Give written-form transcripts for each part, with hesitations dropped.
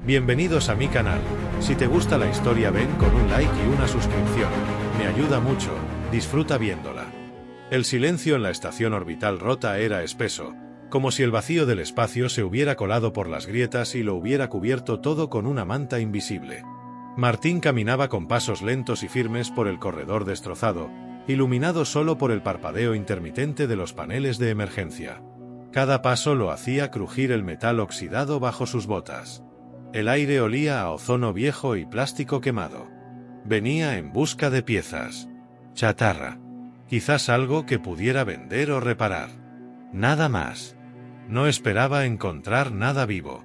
Bienvenidos a mi canal. Si te gusta la historia ven con un like y una suscripción. Me ayuda mucho, disfruta viéndola. El silencio en la estación orbital rota era espeso, como si el vacío del espacio se hubiera colado por las grietas y lo hubiera cubierto todo con una manta invisible. Martín caminaba con pasos lentos y firmes por el corredor destrozado, iluminado solo por el parpadeo intermitente de los paneles de emergencia. Cada paso lo hacía crujir el metal oxidado bajo sus botas. El aire olía a ozono viejo y plástico quemado. Venía en busca de piezas. Chatarra. Quizás algo que pudiera vender o reparar. Nada más. No esperaba encontrar nada vivo.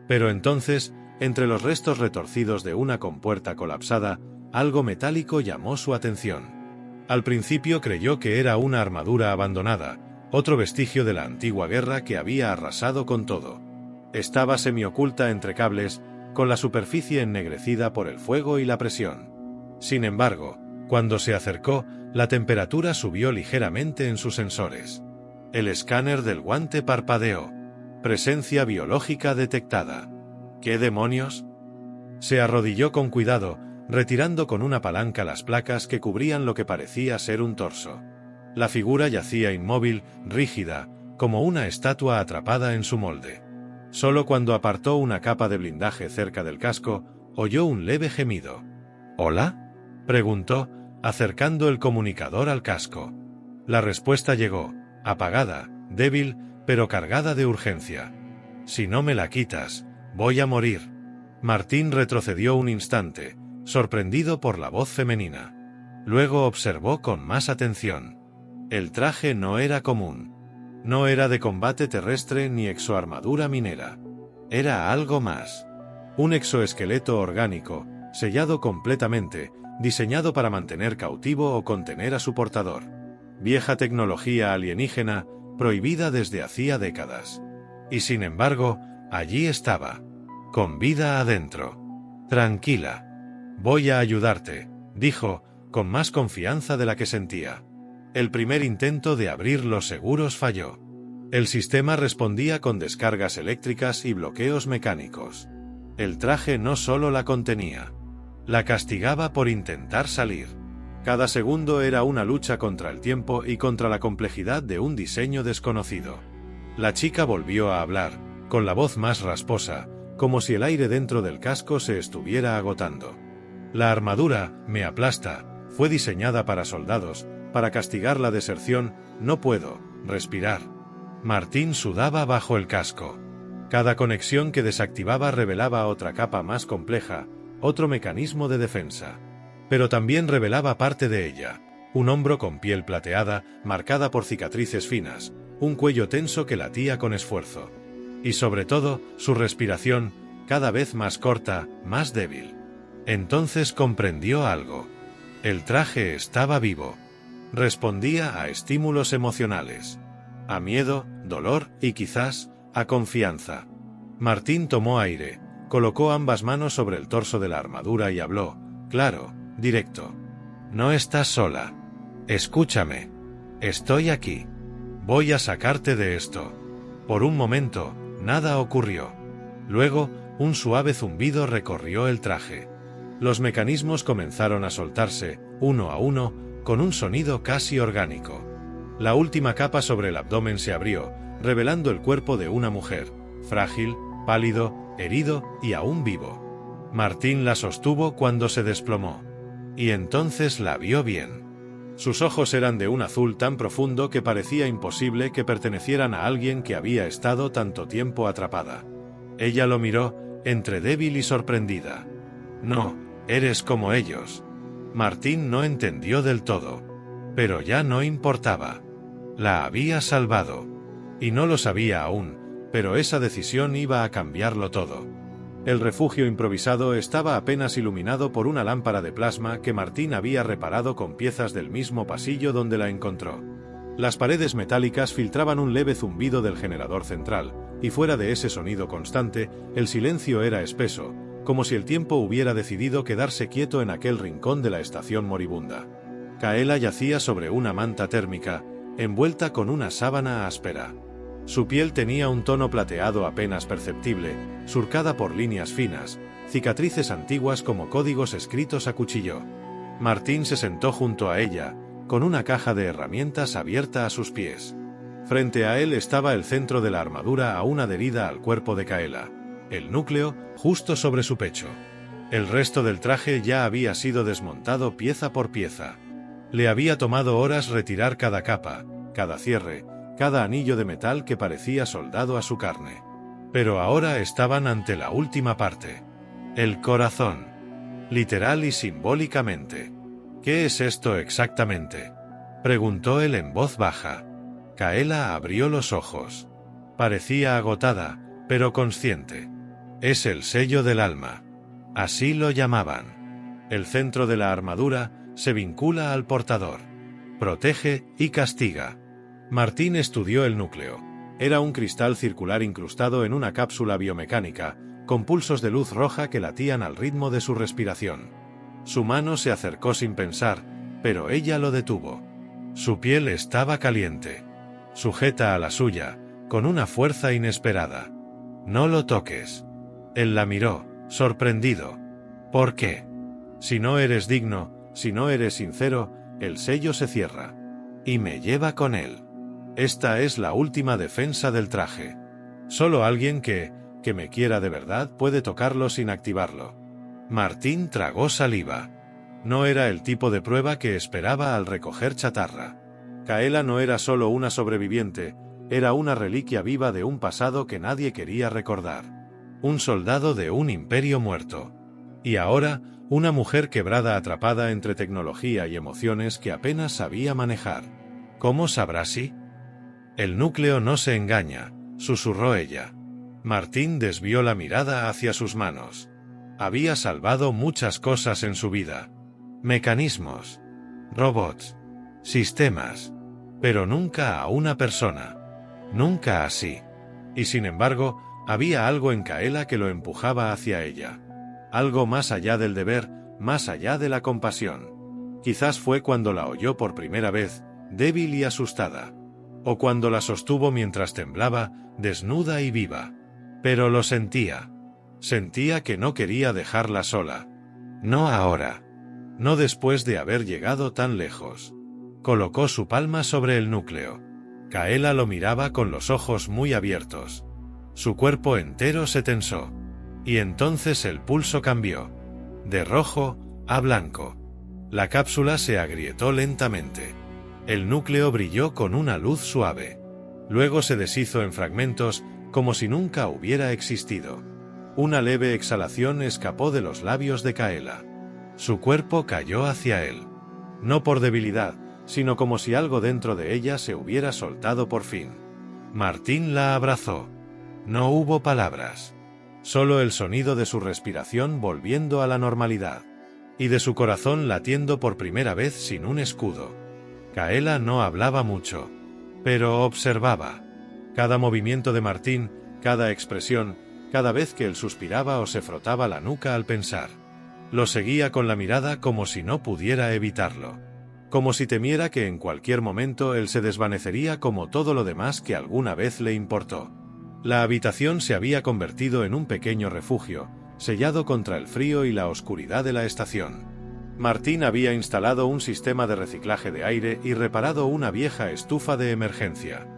Pero entonces, entre los restos retorcidos de una compuerta colapsada, algo metálico llamó su atención. Al principio creyó que era una armadura abandonada, otro vestigio de la antigua guerra que había arrasado con todo. Estaba semioculta entre cables, con la superficie ennegrecida por el fuego y la presión. Sin embargo, cuando se acercó, la temperatura subió ligeramente en sus sensores. El escáner del guante parpadeó. Presencia biológica detectada. ¿Qué demonios? Se arrodilló con cuidado, retirando con una palanca las placas que cubrían lo que parecía ser un torso. La figura yacía inmóvil, rígida, como una estatua atrapada en su molde. Solo cuando apartó una capa de blindaje cerca del casco, oyó un leve gemido. ¿Hola?, preguntó, acercando el comunicador al casco. La respuesta llegó, apagada, débil, pero cargada de urgencia. «Si no me la quitas, voy a morir». Martín retrocedió un instante, sorprendido por la voz femenina. Luego observó con más atención. El traje no era común. No era de combate terrestre ni exoarmadura minera. Era algo más. Un exoesqueleto orgánico, sellado completamente, diseñado para mantener cautivo o contener a su portador. Vieja tecnología alienígena, prohibida desde hacía décadas. Y sin embargo, allí estaba, con vida adentro. «Tranquila. Voy a ayudarte», dijo, con más confianza de la que sentía. El primer intento de abrir los seguros falló. El sistema respondía con descargas eléctricas y bloqueos mecánicos. El traje no solo la contenía, la castigaba por intentar salir. Cada segundo era una lucha contra el tiempo y contra la complejidad de un diseño desconocido. La chica volvió a hablar, con la voz más rasposa, como si el aire dentro del casco se estuviera agotando. «La armadura, me aplasta, fue diseñada para soldados, para castigar la deserción, no puedo respirar». Martín sudaba bajo el casco. Cada conexión que desactivaba revelaba otra capa más compleja, otro mecanismo de defensa. Pero también revelaba parte de ella, un hombro con piel plateada, marcada por cicatrices finas, un cuello tenso que latía con esfuerzo. Y sobre todo, su respiración, cada vez más corta, más débil. Entonces comprendió algo. El traje estaba vivo. Respondía a estímulos emocionales. A miedo, dolor y quizás, a confianza. Martín tomó aire, colocó ambas manos sobre el torso de la armadura y habló, claro, directo. «No estás sola. Escúchame. Estoy aquí. Voy a sacarte de esto». Por un momento, nada ocurrió. Luego, un suave zumbido recorrió el traje. Los mecanismos comenzaron a soltarse, uno a uno, con un sonido casi orgánico. La última capa sobre el abdomen se abrió, revelando el cuerpo de una mujer, frágil, pálido, herido y aún vivo. Martín la sostuvo cuando se desplomó. Y entonces la vio bien. Sus ojos eran de un azul tan profundo que parecía imposible que pertenecieran a alguien que había estado tanto tiempo atrapada. Ella lo miró, entre débil y sorprendida. «No, eres como ellos». Martín no entendió del todo. Pero ya no importaba. La había salvado. Y no lo sabía aún, pero esa decisión iba a cambiarlo todo. El refugio improvisado estaba apenas iluminado por una lámpara de plasma que Martín había reparado con piezas del mismo pasillo donde la encontró. Las paredes metálicas filtraban un leve zumbido del generador central, y fuera de ese sonido constante, el silencio era espeso, como si el tiempo hubiera decidido quedarse quieto en aquel rincón de la estación moribunda. Kaela yacía sobre una manta térmica, envuelta con una sábana áspera. Su piel tenía un tono plateado apenas perceptible, surcada por líneas finas, cicatrices antiguas como códigos escritos a cuchillo. Martín se sentó junto a ella, con una caja de herramientas abierta a sus pies. Frente a él estaba el centro de la armadura aún adherida al cuerpo de Kaela, el núcleo justo sobre su pecho. El resto del traje ya había sido desmontado pieza por pieza. Le había tomado horas retirar cada capa, cada cierre, cada anillo de metal que parecía soldado a su carne. Pero ahora estaban ante la última parte. El corazón. Literal y simbólicamente. ¿Qué es esto exactamente?, preguntó él en voz baja. Kaela abrió los ojos. Parecía agotada, pero consciente. Es el sello del alma. Así lo llamaban. El centro de la armadura se vincula al portador. Protege y castiga. Martín estudió el núcleo. Era un cristal circular incrustado en una cápsula biomecánica, con pulsos de luz roja que latían al ritmo de su respiración. Su mano se acercó sin pensar, pero ella lo detuvo. Su piel estaba caliente. Sujeta a la suya, con una fuerza inesperada. «No lo toques». Él la miró, sorprendido. ¿Por qué? Si no eres digno, si no eres sincero, el sello se cierra. Y me lleva con él. Esta es la última defensa del traje. Solo alguien que me quiera de verdad puede tocarlo sin activarlo. Martín tragó saliva. No era el tipo de prueba que esperaba al recoger chatarra. Kaela no era solo una sobreviviente, era una reliquia viva de un pasado que nadie quería recordar. Un soldado de un imperio muerto. Y ahora, una mujer quebrada atrapada entre tecnología y emociones que apenas sabía manejar. ¿Cómo sabrá si? El núcleo no se engaña, susurró ella. Martín desvió la mirada hacia sus manos. Había salvado muchas cosas en su vida. Mecanismos, robots, sistemas, pero nunca a una persona. Nunca así. Y sin embargo, había algo en Kaela que lo empujaba hacia ella. Algo más allá del deber, más allá de la compasión. Quizás fue cuando la oyó por primera vez, débil y asustada. O cuando la sostuvo mientras temblaba, desnuda y viva. Pero lo sentía. Sentía que no quería dejarla sola. No ahora. No después de haber llegado tan lejos. Colocó su palma sobre el núcleo. Kaela lo miraba con los ojos muy abiertos. Su cuerpo entero se tensó. Y entonces el pulso cambió. De rojo a blanco. La cápsula se agrietó lentamente. El núcleo brilló con una luz suave. Luego se deshizo en fragmentos, como si nunca hubiera existido. Una leve exhalación escapó de los labios de Kaela. Su cuerpo cayó hacia él. No por debilidad, sino como si algo dentro de ella se hubiera soltado por fin. Martín la abrazó. No hubo palabras. Solo el sonido de su respiración volviendo a la normalidad. Y de su corazón latiendo por primera vez sin un escudo. Kaela no hablaba mucho, pero observaba. Cada movimiento de Martín, cada expresión, cada vez que él suspiraba o se frotaba la nuca al pensar. Lo seguía con la mirada como si no pudiera evitarlo. Como si temiera que en cualquier momento él se desvanecería como todo lo demás que alguna vez le importó. La habitación se había convertido en un pequeño refugio, sellado contra el frío y la oscuridad de la estación. Martín había instalado un sistema de reciclaje de aire y reparado una vieja estufa de emergencia.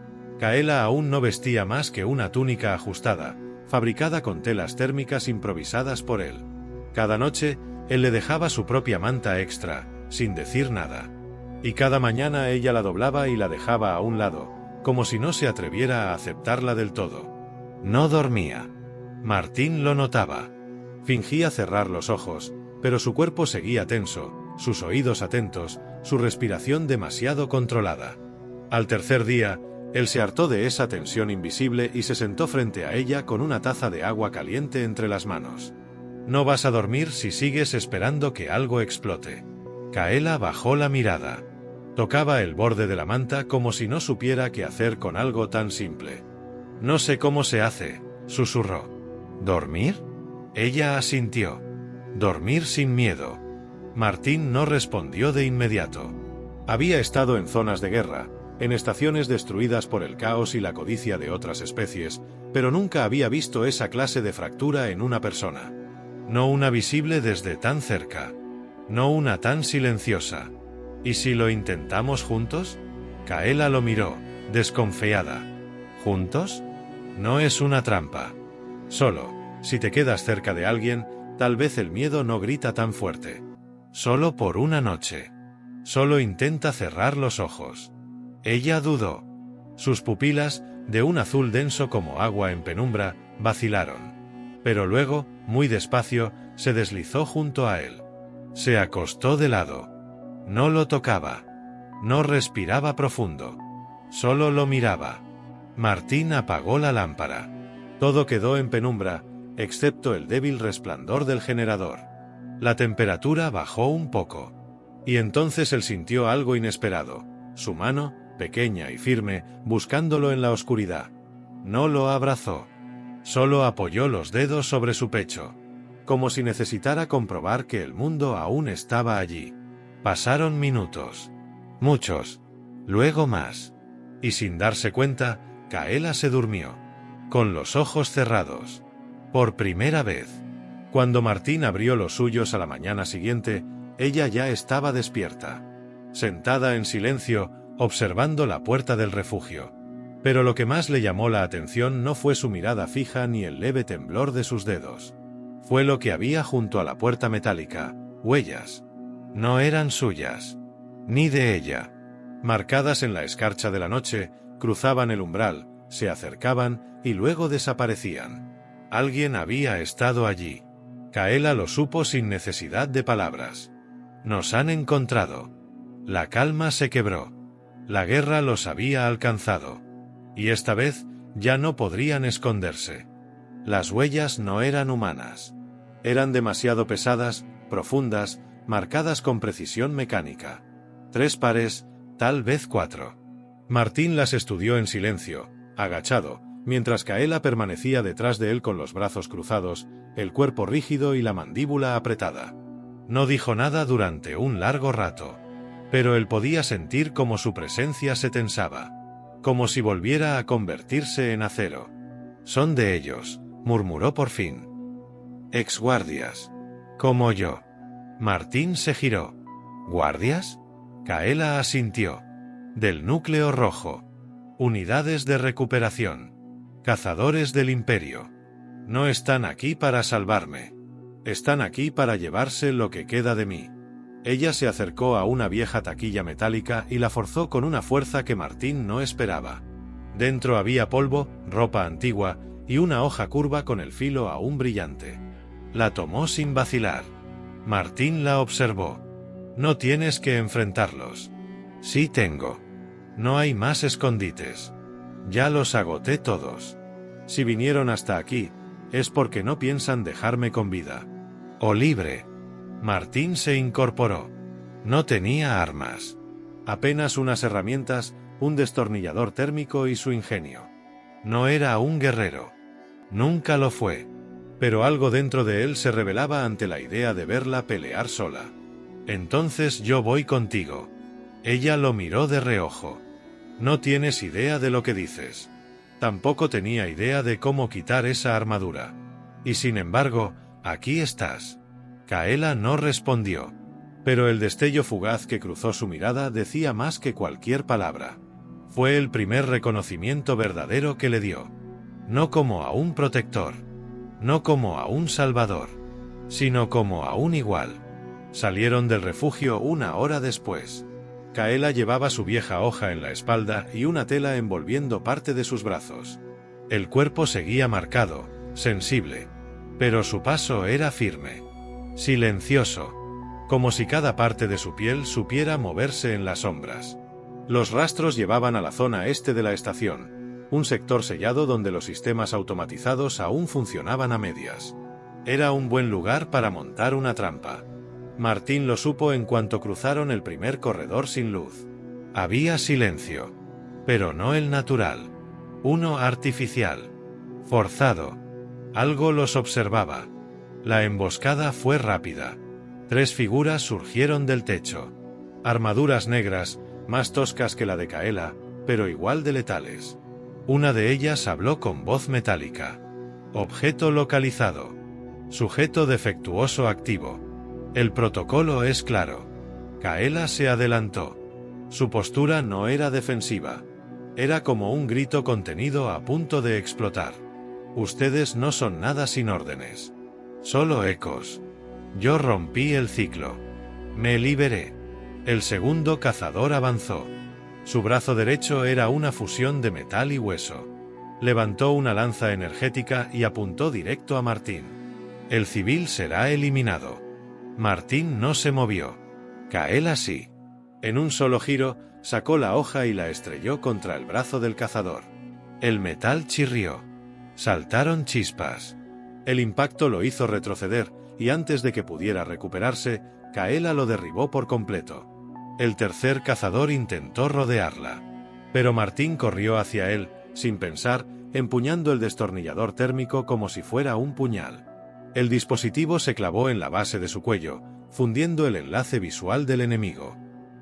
Kaela aún no vestía más que una túnica ajustada, fabricada con telas térmicas improvisadas por él. Cada noche, él le dejaba su propia manta extra, sin decir nada. Y cada mañana ella la doblaba y la dejaba a un lado, como si no se atreviera a aceptarla del todo. No dormía. Martín lo notaba. Fingía cerrar los ojos, pero su cuerpo seguía tenso, sus oídos atentos, su respiración demasiado controlada. Al tercer día, él se hartó de esa tensión invisible y se sentó frente a ella con una taza de agua caliente entre las manos. No vas a dormir si sigues esperando que algo explote. Kaela bajó la mirada. Tocaba el borde de la manta como si no supiera qué hacer con algo tan simple. No sé cómo se hace, susurró. ¿Dormir? Ella asintió. Dormir sin miedo. Martín no respondió de inmediato. Había estado en zonas de guerra, en estaciones destruidas por el caos y la codicia de otras especies, pero nunca había visto esa clase de fractura en una persona. No una visible desde tan cerca. No una tan silenciosa. ¿Y si lo intentamos juntos? Kaela lo miró, desconfiada. ¿Juntos? No es una trampa. Solo, si te quedas cerca de alguien, tal vez el miedo no grita tan fuerte. Solo por una noche. Solo intenta cerrar los ojos. Ella dudó. Sus pupilas, de un azul denso como agua en penumbra, vacilaron. Pero luego, muy despacio, se deslizó junto a él. Se acostó de lado. No lo tocaba. No respiraba profundo. Solo lo miraba. Martín apagó la lámpara. Todo quedó en penumbra, excepto el débil resplandor del generador. La temperatura bajó un poco. Y entonces él sintió algo inesperado. Su mano, pequeña y firme, buscándolo en la oscuridad. No lo abrazó. Solo apoyó los dedos sobre su pecho, como si necesitara comprobar que el mundo aún estaba allí. Pasaron minutos. Muchos. Luego más. Y sin darse cuenta, Kaela se durmió, con los ojos cerrados. Por primera vez. Cuando Martín abrió los suyos a la mañana siguiente, ella ya estaba despierta, sentada en silencio, observando la puerta del refugio. Pero lo que más le llamó la atención no fue su mirada fija ni el leve temblor de sus dedos. Fue lo que había junto a la puerta metálica, huellas. No eran suyas, ni de ella. Marcadas en la escarcha de la noche, cruzaban el umbral, se acercaban y luego desaparecían. Alguien había estado allí. Kaela lo supo sin necesidad de palabras. Nos han encontrado. La calma se quebró. La guerra los había alcanzado. Y esta vez ya no podrían esconderse. Las huellas no eran humanas. Eran demasiado pesadas, profundas, marcadas con precisión mecánica. 3 pares, tal vez 4. Martín las estudió en silencio, agachado, mientras Kaela permanecía detrás de él con los brazos cruzados, el cuerpo rígido y la mandíbula apretada. No dijo nada durante un largo rato, pero él podía sentir cómo su presencia se tensaba, como si volviera a convertirse en acero. Son de ellos, murmuró por fin. Exguardias. Como yo. Martín se giró. ¿Guardias? Kaela asintió. Del núcleo rojo. Unidades de recuperación. Cazadores del imperio. No están aquí para salvarme. Están aquí para llevarse lo que queda de mí. Ella se acercó a una vieja taquilla metálica y la forzó con una fuerza que Martín no esperaba. Dentro había polvo, ropa antigua y una hoja curva con el filo aún brillante. La tomó sin vacilar. Martín la observó. No tienes que enfrentarlos. Sí tengo. No hay más escondites. Ya los agoté todos. Si vinieron hasta aquí, es porque no piensan dejarme con vida. O libre. Martín se incorporó. No tenía armas. Apenas unas herramientas, un destornillador térmico y su ingenio. No era un guerrero. Nunca lo fue. Pero algo dentro de él se rebelaba ante la idea de verla pelear sola. Entonces yo voy contigo. Ella lo miró de reojo. No tienes idea de lo que dices. Tampoco tenía idea de cómo quitar esa armadura. Y sin embargo, aquí estás. Kaela no respondió. Pero el destello fugaz que cruzó su mirada decía más que cualquier palabra. Fue el primer reconocimiento verdadero que le dio. No como a un protector. No como a un salvador. Sino como a un igual. Salieron del refugio 1 hora después. Kaela llevaba su vieja hoja en la espalda y una tela envolviendo parte de sus brazos. El cuerpo seguía marcado, sensible. Pero su paso era firme. Silencioso. Como si cada parte de su piel supiera moverse en las sombras. Los rastros llevaban a la zona este de la estación, un sector sellado donde los sistemas automatizados aún funcionaban a medias. Era un buen lugar para montar una trampa. Martín lo supo en cuanto cruzaron el primer corredor sin luz. Había silencio, pero no el natural. Uno artificial. Forzado. Algo los observaba. La emboscada fue rápida. 3 figuras surgieron del techo. Armaduras negras, más toscas que la de Kaela, pero igual de letales. Una de ellas habló con voz metálica. Objeto localizado. Sujeto defectuoso activo. El protocolo es claro. Kaela se adelantó. Su postura no era defensiva. Era como un grito contenido a punto de explotar. Ustedes no son nada sin órdenes. Solo ecos. Yo rompí el ciclo. Me liberé. El segundo cazador avanzó. Su brazo derecho era una fusión de metal y hueso. Levantó una lanza energética y apuntó directo a Martín. El civil será eliminado. Martín no se movió. Kaela sí. En un solo giro, sacó la hoja y la estrelló contra el brazo del cazador. El metal chirrió. Saltaron chispas. El impacto lo hizo retroceder, y antes de que pudiera recuperarse, Kaela lo derribó por completo. El tercer cazador intentó rodearla. Pero Martín corrió hacia él, sin pensar, empuñando el destornillador térmico como si fuera un puñal. El dispositivo se clavó en la base de su cuello, fundiendo el enlace visual del enemigo.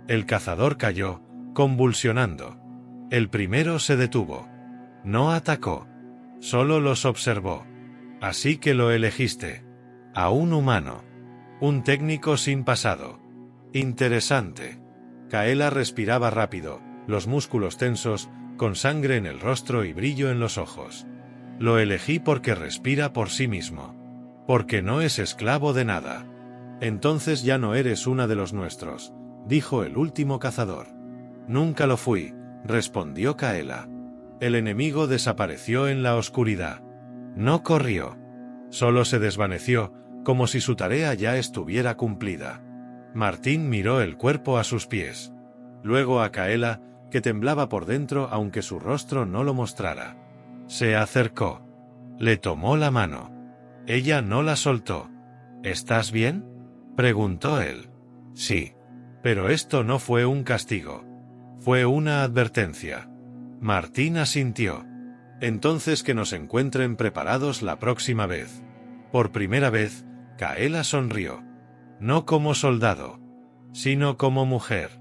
El cazador cayó, convulsionando. El primero se detuvo. No atacó. Solo los observó. Así que lo elegiste. A un humano. Un técnico sin pasado. Interesante. Kaela respiraba rápido, los músculos tensos, con sangre en el rostro y brillo en los ojos. Lo elegí porque respira por sí mismo. Porque no es esclavo de nada. Entonces ya no eres una de los nuestros, dijo el último cazador. Nunca lo fui, respondió Kaela. El enemigo desapareció en la oscuridad. No corrió. Solo se desvaneció, como si su tarea ya estuviera cumplida. Martín miró el cuerpo a sus pies. Luego a Kaela, que temblaba por dentro aunque su rostro no lo mostrara. Se acercó. Le tomó la mano. Ella no la soltó. ¿Estás bien?, preguntó él. Sí. Pero esto no fue un castigo. Fue una advertencia. Martín asintió. Entonces que nos encuentren preparados la próxima vez. Por primera vez, Kaela sonrió. No como soldado, sino como mujer.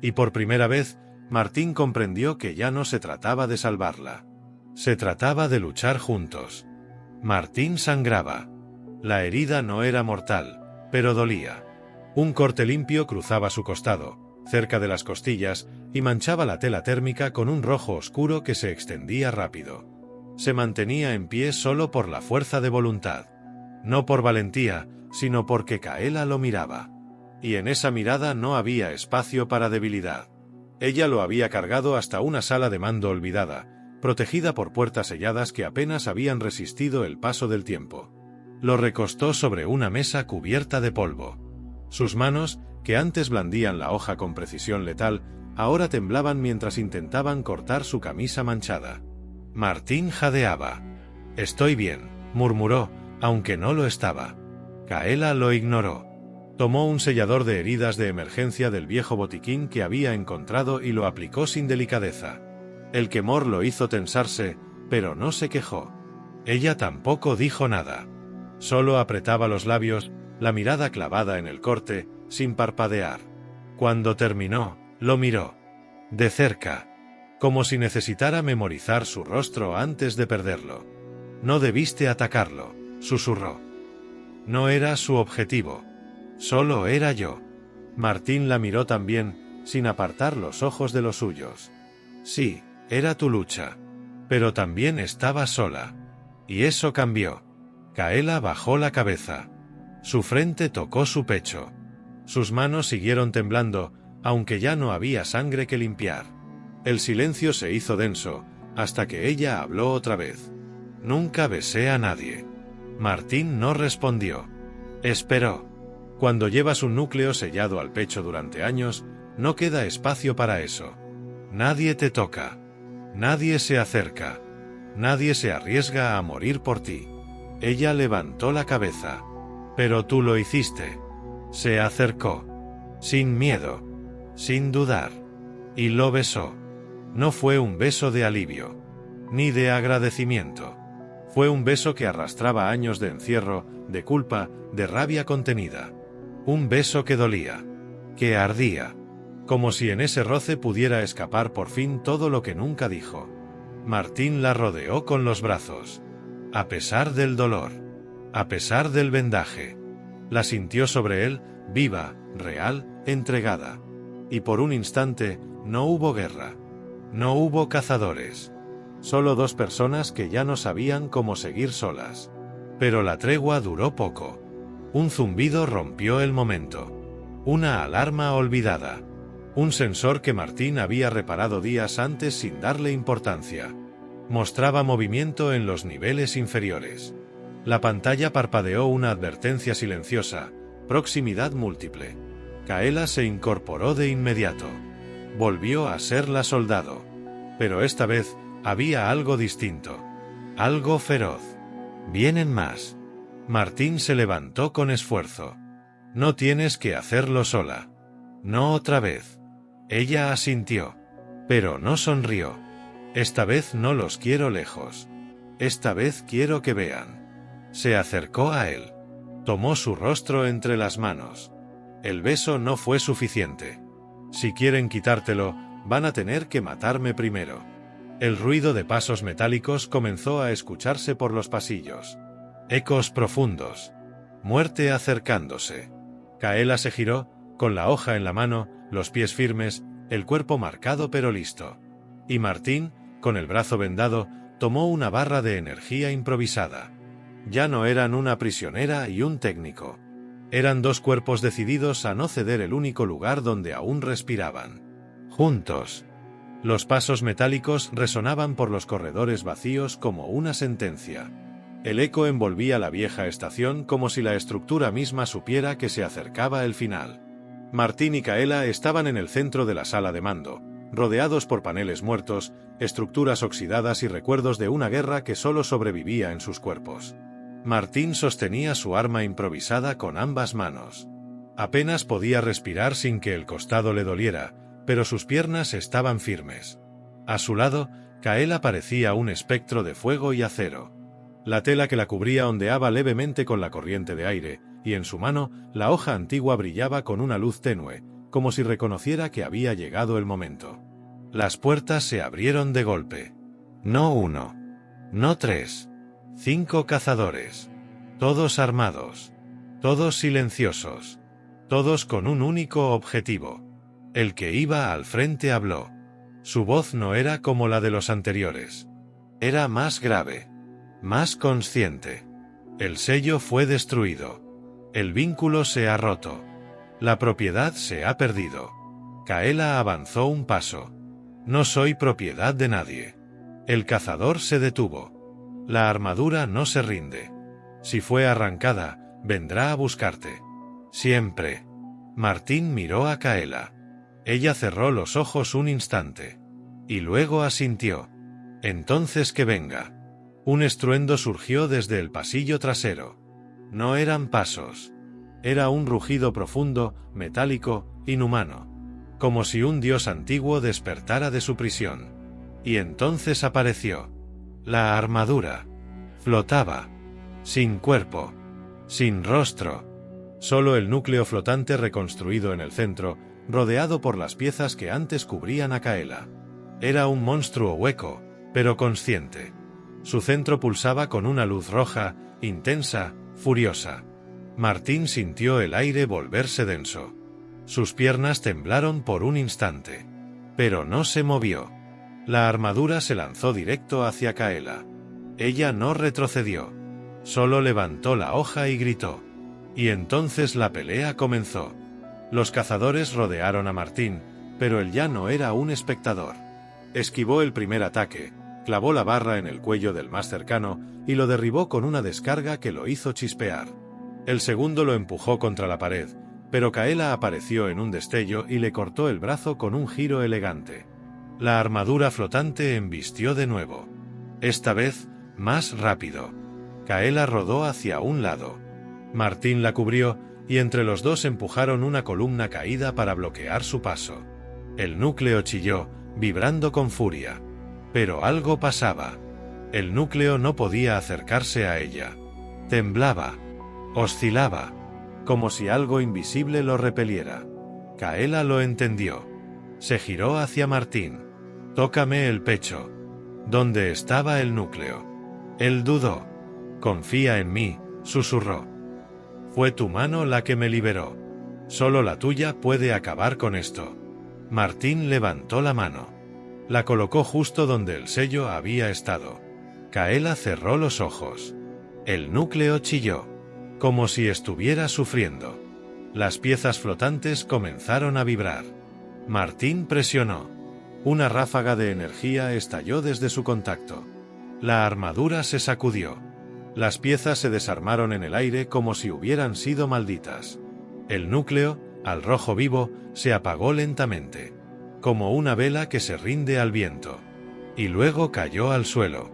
Y por primera vez, Martín comprendió que ya no se trataba de salvarla. Se trataba de luchar juntos. Martín sangraba. La herida no era mortal, pero dolía. Un corte limpio cruzaba su costado, cerca de las costillas, y manchaba la tela térmica con un rojo oscuro que se extendía rápido. Se mantenía en pie solo por la fuerza de voluntad. No por valentía, sino porque Kaela lo miraba. Y en esa mirada no había espacio para debilidad. Ella lo había cargado hasta una sala de mando olvidada, protegida por puertas selladas que apenas habían resistido el paso del tiempo. Lo recostó sobre una mesa cubierta de polvo. Sus manos, que antes blandían la hoja con precisión letal, ahora temblaban mientras intentaban cortar su camisa manchada. Martín jadeaba. «Estoy bien», murmuró, aunque no lo estaba. Kaela lo ignoró. Tomó un sellador de heridas de emergencia del viejo botiquín que había encontrado y lo aplicó sin delicadeza. El quemor lo hizo tensarse, pero no se quejó. Ella tampoco dijo nada. Solo apretaba los labios, la mirada clavada en el corte, sin parpadear. Cuando terminó, lo miró. De cerca. Como si necesitara memorizar su rostro antes de perderlo. «No debiste atacarlo», susurró. No era su objetivo. Solo era yo. Martín la miró también, sin apartar los ojos de los suyos. Sí, era tu lucha. Pero también estaba sola. Y eso cambió. Kaela bajó la cabeza. Su frente tocó su pecho. Sus manos siguieron temblando, aunque ya no había sangre que limpiar. El silencio se hizo denso, hasta que ella habló otra vez. Nunca besé a nadie. Martín no respondió. Esperó. Cuando llevas un núcleo sellado al pecho durante años, no queda espacio para eso. Nadie te toca. Nadie se acerca. Nadie se arriesga a morir por ti. Ella levantó la cabeza. Pero tú lo hiciste. Se acercó. Sin miedo. Sin dudar. Y lo besó. No fue un beso de alivio. Ni de agradecimiento. Fue un beso que arrastraba años de encierro, de culpa, de rabia contenida. Un beso que dolía. Que ardía. como si en ese roce pudiera escapar por fin todo lo que nunca dijo. Martín la rodeó con los brazos. A pesar del dolor, a pesar del vendaje, la sintió sobre él, viva, real, entregada. Y por un instante, no hubo guerra. No hubo cazadores. Solo dos personas que ya no sabían cómo seguir solas. Pero la tregua duró poco. Un zumbido rompió el momento. Una alarma olvidada. Un sensor que Martín había reparado días antes sin darle importancia. Mostraba movimiento en los niveles inferiores. La pantalla parpadeó una advertencia silenciosa: proximidad múltiple. Kaela se incorporó de inmediato. Volvió a ser la soldado. Pero esta vez había algo distinto. Algo feroz. Vienen más. Martín se levantó con esfuerzo. No tienes que hacerlo sola. No otra vez. Ella asintió. Pero no sonrió. Esta vez no los quiero lejos. Esta vez quiero que vean. Se acercó a él. Tomó su rostro entre las manos. El beso no fue suficiente. Si quieren quitártelo, van a tener que matarme primero. El ruido de pasos metálicos comenzó a escucharse por los pasillos. Ecos profundos. Muerte acercándose. Kaela se giró, con la hoja en la mano, los pies firmes, el cuerpo marcado pero listo. Y Martín, con el brazo vendado, tomó una barra de energía improvisada. Ya no eran una prisionera y un técnico. Eran dos cuerpos decididos a no ceder el único lugar donde aún respiraban. Juntos. Los pasos metálicos resonaban por los corredores vacíos como una sentencia. El eco envolvía la vieja estación como si la estructura misma supiera que se acercaba el final. Martín y Kaela estaban en el centro de la sala de mando, rodeados por paneles muertos, estructuras oxidadas y recuerdos de una guerra que solo sobrevivía en sus cuerpos. Martín sostenía su arma improvisada con ambas manos. Apenas podía respirar sin que el costado le doliera, pero sus piernas estaban firmes. A su lado, Kaela parecía un espectro de fuego y acero. La tela que la cubría ondeaba levemente con la corriente de aire, y en su mano, la hoja antigua brillaba con una luz tenue, como si reconociera que había llegado el momento. Las puertas se abrieron de golpe. No uno. No tres. 5 cazadores. Todos armados. Todos silenciosos. Todos con un único objetivo. El que iba al frente habló. Su voz no era como la de los anteriores. Era más grave. Más consciente. El sello fue destruido. El vínculo se ha roto. La propiedad se ha perdido. Kaela avanzó un paso. No soy propiedad de nadie. El cazador se detuvo. La armadura no se rinde. Si fue arrancada, vendrá a buscarte. Siempre. Martín miró a Kaela. Ella cerró los ojos un instante. Y luego asintió. Entonces que venga. Un estruendo surgió desde el pasillo trasero. No eran pasos. Era un rugido profundo, metálico, inhumano. Como si un dios antiguo despertara de su prisión. Y entonces apareció. La armadura. Flotaba. Sin cuerpo. Sin rostro. Solo el núcleo flotante reconstruido en el centro, rodeado por las piezas que antes cubrían a Kaela. Era un monstruo hueco, pero consciente. Su centro pulsaba con una luz roja, intensa, furiosa. Martín sintió el aire volverse denso. Sus piernas temblaron por un instante. Pero no se movió. La armadura se lanzó directo hacia Kaela. Ella no retrocedió. Solo levantó la hoja y gritó. Y entonces la pelea comenzó. Los cazadores rodearon a Martín, pero él ya no era un espectador. Esquivó el primer ataque, clavó la barra en el cuello del más cercano y lo derribó con una descarga que lo hizo chispear. El segundo lo empujó contra la pared, pero Kaela apareció en un destello y le cortó el brazo con un giro elegante. La armadura flotante embistió de nuevo. Esta vez, más rápido. Kaela rodó hacia un lado. Martín la cubrió, y entre los dos empujaron una columna caída para bloquear su paso. El núcleo chilló, vibrando con furia. Pero algo pasaba. El núcleo no podía acercarse a ella. Temblaba. Oscilaba. Como si algo invisible lo repeliera. Kaela lo entendió. Se giró hacia Martín. «Tócame el pecho». ¿Dónde estaba el núcleo? Él dudó. «Confía en mí», susurró. «Fue tu mano la que me liberó. Solo la tuya puede acabar con esto». Martín levantó la mano. La colocó justo donde el sello había estado. Kaela cerró los ojos. El núcleo chilló, como si estuviera sufriendo. Las piezas flotantes comenzaron a vibrar. Martín presionó. Una ráfaga de energía estalló desde su contacto. La armadura se sacudió. Las piezas se desarmaron en el aire como si hubieran sido malditas. El núcleo, al rojo vivo, se apagó lentamente, como una vela que se rinde al viento. Y luego cayó al suelo,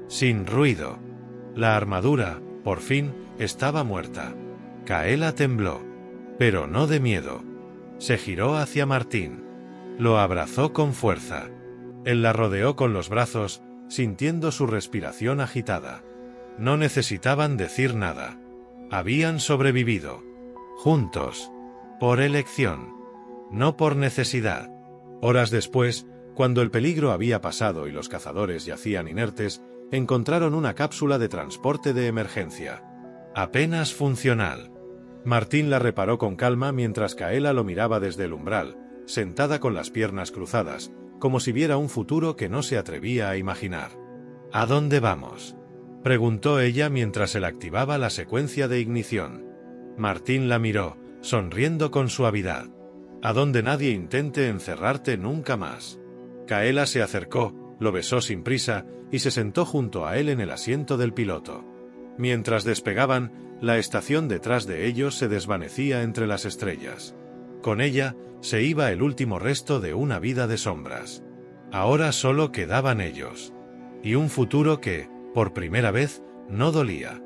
sin ruido. La armadura, por fin, estaba muerta. Kaela tembló, pero no de miedo. Se giró hacia Martín. Lo abrazó con fuerza. Él la rodeó con los brazos, sintiendo su respiración agitada. No necesitaban decir nada. Habían sobrevivido. Juntos. Por elección. No por necesidad. Horas después, cuando el peligro había pasado y los cazadores yacían inertes, encontraron una cápsula de transporte de emergencia. Apenas funcional. Martín la reparó con calma mientras Kaela lo miraba desde el umbral, sentada con las piernas cruzadas, como si viera un futuro que no se atrevía a imaginar. «¿A dónde vamos?», preguntó ella mientras él activaba la secuencia de ignición. Martín la miró, sonriendo con suavidad. «A donde nadie intente encerrarte nunca más». Kaela se acercó, lo besó sin prisa y se sentó junto a él en el asiento del piloto. Mientras despegaban, la estación detrás de ellos se desvanecía entre las estrellas. Con ella se iba el último resto de una vida de sombras. Ahora solo quedaban ellos. Y un futuro que, por primera vez, no dolía.